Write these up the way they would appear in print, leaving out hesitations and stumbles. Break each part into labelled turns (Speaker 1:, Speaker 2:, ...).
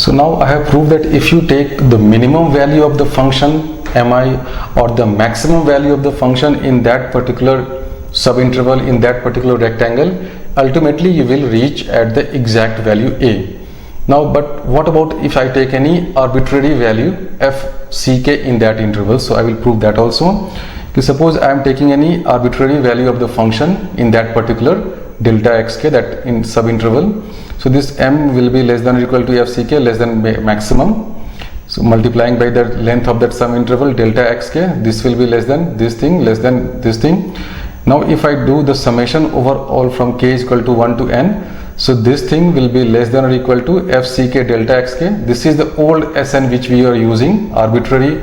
Speaker 1: So now I have proved that if you take the minimum value of the function mi or the maximum value of the function in that particular subinterval, in that particular rectangle, ultimately you will reach at the exact value a. Now, but what about if I take any arbitrary value f ck in that interval? So I will prove that also. Suppose I am taking any arbitrary value of the function in that particular delta xk, that in subinterval. So this m will be less than or equal to f ck, less than maximum. So multiplying by the length of that subinterval delta xk, this will be less than this thing, less than this thing. Now if I do the summation over all from k is equal to 1 to n, so this thing will be less than or equal to f ck delta xk. This is the old Sn which we are using, arbitrary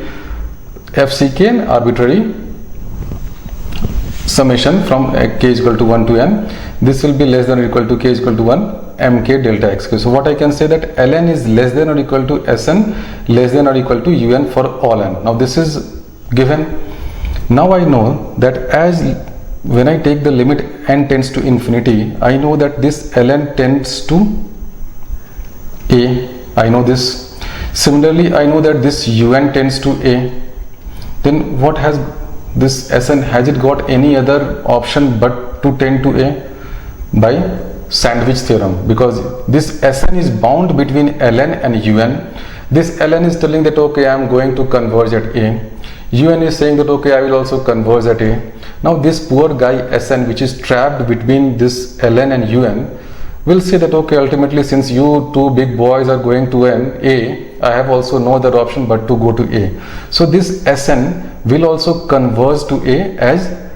Speaker 1: f ck and arbitrary summation from k is equal to 1 to n. This will be less than or equal to k is equal to 1 mk delta xk. So what I can say that ln is less than or equal to Sn, less than or equal to un for all n. Now this is given. Now I know that as when I take the limit n tends to infinity, I know that this ln tends to a. I know this. Similarly, I know that this un tends to a. Then what has this Sn, has it got any other option but to tend to a? By sandwich theorem, because this Sn is bound between ln and un. This ln is telling that okay, I am going to converge at a. un is saying that okay, I will also converge at a. Now this poor guy Sn, which is trapped between this ln and un, will say that okay, ultimately since you two big boys are going to a, I have also no other option but to go to a. So this Sn will also converge to a as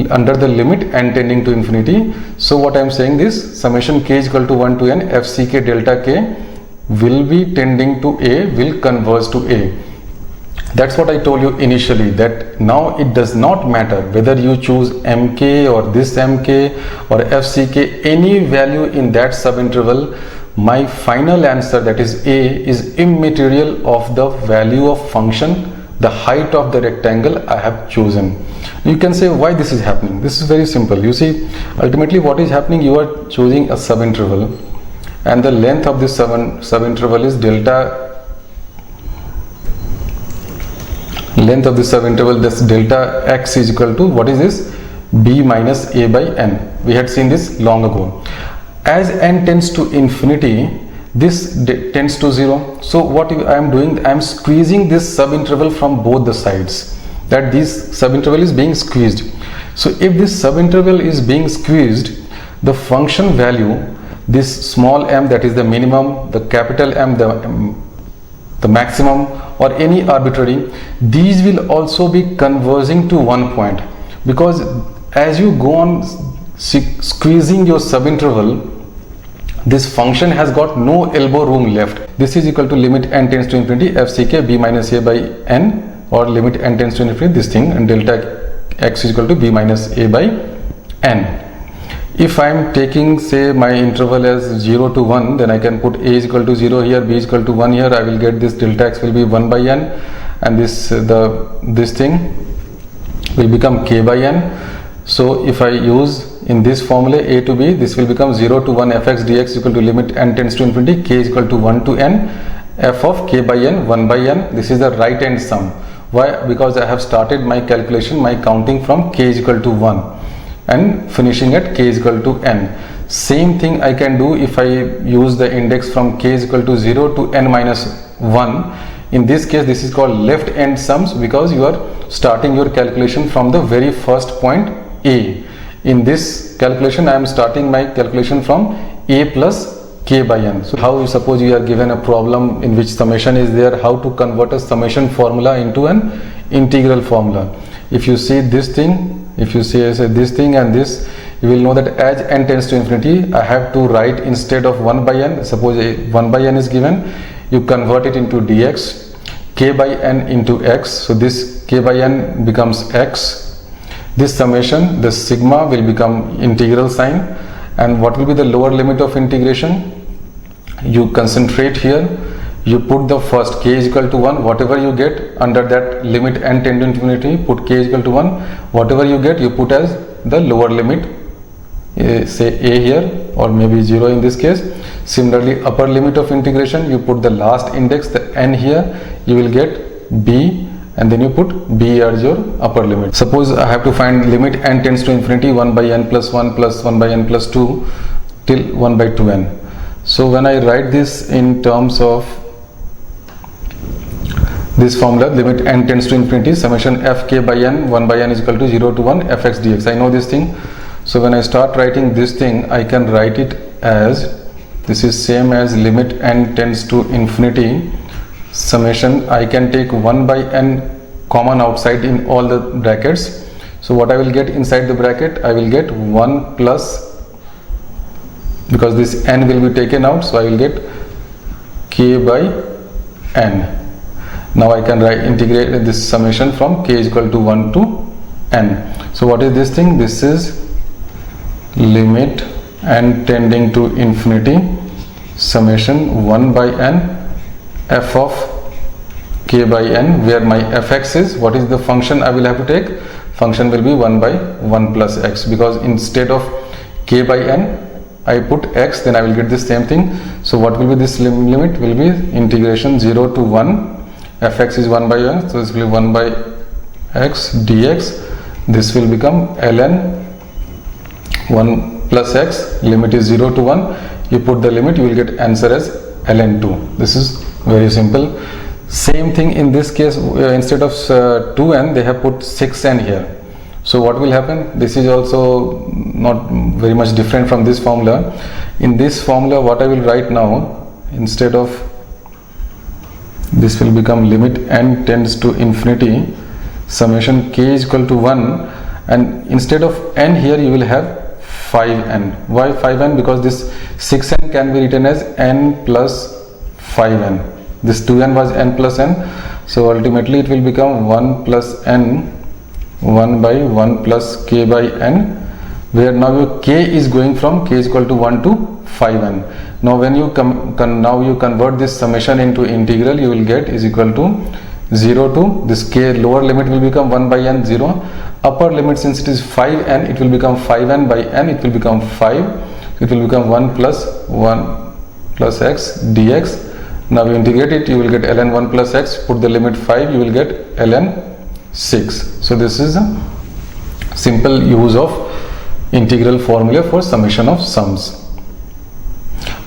Speaker 1: under the limit n tending to infinity. So what I am saying, this summation k is equal to 1 to n f ck delta k will be tending to a, will converge to a. That's what I told you initially, that now it does not matter whether you choose mk or this mk or fck, any value in that subinterval, my final answer, that is a, is immaterial of the value of function, the height of the rectangle I have chosen. You can say why this is happening. This is very simple. You see, ultimately what is happening, you are choosing a subinterval and the length of this subinterval is delta. Length of this subinterval, this delta x is equal to, what is this? b minus a by n. We had seen this long ago. As n tends to infinity, this tends to 0. So what I am doing, I am squeezing this subinterval from both the sides, that this subinterval is being squeezed. So if this subinterval is being squeezed, the function value, this small m, that is the minimum, the capital M, the maximum, or any arbitrary, these will also be converging to one point, because as you go on squeezing your subinterval, this function has got no elbow room left. This is equal to limit n tends to infinity f ck b minus a by n, or limit n tends to infinity this thing, and delta x is equal to b minus a by n. If I am taking, say, my interval as 0 to 1, then I can put a is equal to 0 here, b is equal to 1 here. I will get this delta x will be 1 by n, and this thing will become k by n. So if I use in this formula a to b, this will become 0 to 1 fx dx equal to limit n tends to infinity, k is equal to 1 to n, f of k by n, 1 by n. This is the right hand sum. Why? Because I have started my calculation, my counting from k is equal to 1 and finishing at k is equal to n. Same thing I can do if I use the index from k is equal to 0 to n minus 1. In this case, this is called left hand sums, because you are starting your calculation from the very first point a. In this calculation, I am starting my calculation from a plus k by n. So how, you suppose you are given a problem in which summation is there, how to convert a summation formula into an integral formula. If you see this thing, if you say this thing and this, you will know that as n tends to infinity, I have to write instead of 1 by n, suppose 1 by n is given, you convert it into dx, k by n into x. So this k by n becomes x. This summation, this sigma will become integral sign. And what will be the lower limit of integration? You concentrate here, you put the first k is equal to 1, whatever you get under that limit n tend to infinity, put k is equal to 1, whatever you get you put as the lower limit, say a here, or maybe 0 in this case. Similarly, upper limit of integration, you put the last index, the n here, you will get b, and then you put b as your upper limit. Suppose I have to find limit n tends to infinity 1 by n plus 1 plus 1 by n plus 2 till 1 by 2n. So when I write this in terms of this formula, limit n tends to infinity, summation fk by n, 1 by n is equal to 0 to 1 fx dx. I know this thing. So when I start writing this thing, I can write it as, this is same as limit n tends to infinity, summation, I can take 1 by n common outside in all the brackets. So what I will get inside the bracket, I will get 1 plus, because this n will be taken out, so I will get k by n. Now I can integrate this summation from k is equal to 1 to n. So what is this thing? This is limit n tending to infinity, summation 1 by n f of k by n, where my fx is, what is the function I will have to take? Function will be 1 by 1 plus x, because instead of k by n I put x, then I will get the same thing. So what will be this limit? Will be integration 0 to 1, fx is 1 by 1, so this will be 1 by x dx. This will become ln 1 plus x, limit is 0 to 1, you put the limit, you will get answer as ln 2. This is very simple. Same thing in this case, instead of 2n they have put 6n here. So what will happen? This is also not very much different from this formula. In this formula, what I will write now, instead of, this will become limit n tends to infinity, summation k is equal to 1, and instead of n here you will have 5n. Why 5n? Because this 6n can be written as n plus 5n. This 2n was n plus n, so ultimately it will become 1 plus n, 1 by 1 plus k by n, where now your k is going from k is equal to 1 to 5n. Now when you now you convert this summation into integral, you will get is equal to 0 to this k, lower limit will become 1 by n 0, upper limit, since it is 5n, it will become 5n by n, it will become 5, it will become 1 plus x dx. Now you integrate it, you will get ln 1 plus x, put the limit 5, you will get ln 6. So this is a simple use of integral formula for summation of sums.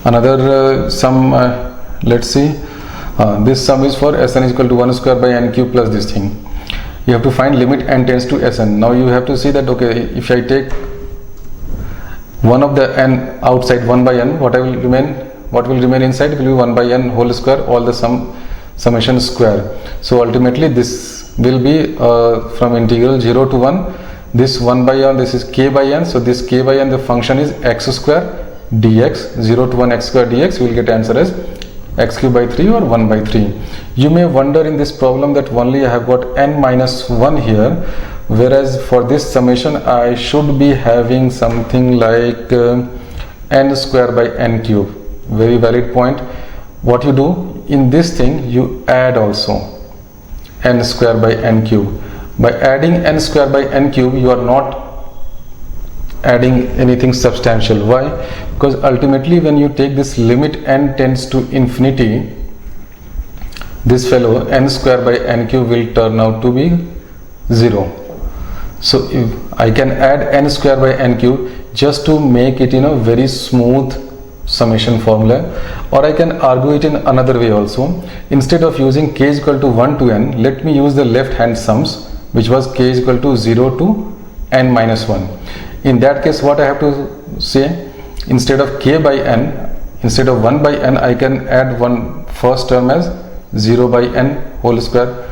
Speaker 1: Another sum, let's see, this sum is for Sn is equal to 1 square by n cube plus this thing. You have to find limit n tends to Sn. Now you have to see that, okay, if I take one of the n outside, 1 by n, what will remain inside will be 1 by n whole square, all the summation square. So ultimately this will be from integral 0 to 1, this 1 by n, this is k by n, so this k by n, the function is x square dx, 0 to 1 x square dx, we will get answer as x cube by 3 or 1 by 3. You may wonder in this problem that only I have got n minus 1 here, whereas for this summation I should be having something like n square by n cube. Very valid point. What you do in this thing, you add also n square by n cube. By adding n square by n cube, you are not adding anything substantial. Why? Because ultimately when you take this limit n tends to infinity, this fellow n square by n cube will turn out to be 0. So if I can add n square by n cube just to make it very smooth summation formula, or I can argue it in another way also. Instead of using k is equal to 1 to n, let me use the left hand sums, which was k is equal to 0 to n minus 1. In that case, what I have to say, instead of k by n, instead of 1 by n, I can add one first term as 0 by n whole square.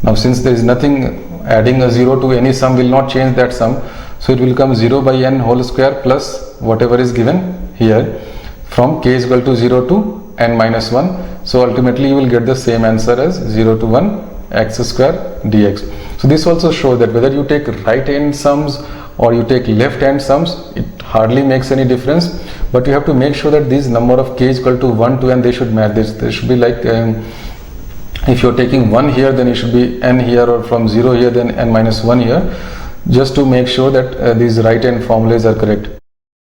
Speaker 1: Now since there is nothing, adding a 0 to any sum will not change that sum, so it will become 0 by n whole square plus whatever is given here, from k is equal to 0 to n minus 1. So ultimately you will get the same answer as 0 to 1 x square dx. So this also shows that whether you take right hand sums or you take left hand sums, it hardly makes any difference, but you have to make sure that these number of k is equal to 1 to n, they should match. There should be like, if you're taking 1 here, then it should be n here, or from 0 here, then n minus 1 here, just to make sure that these right hand formulas are correct.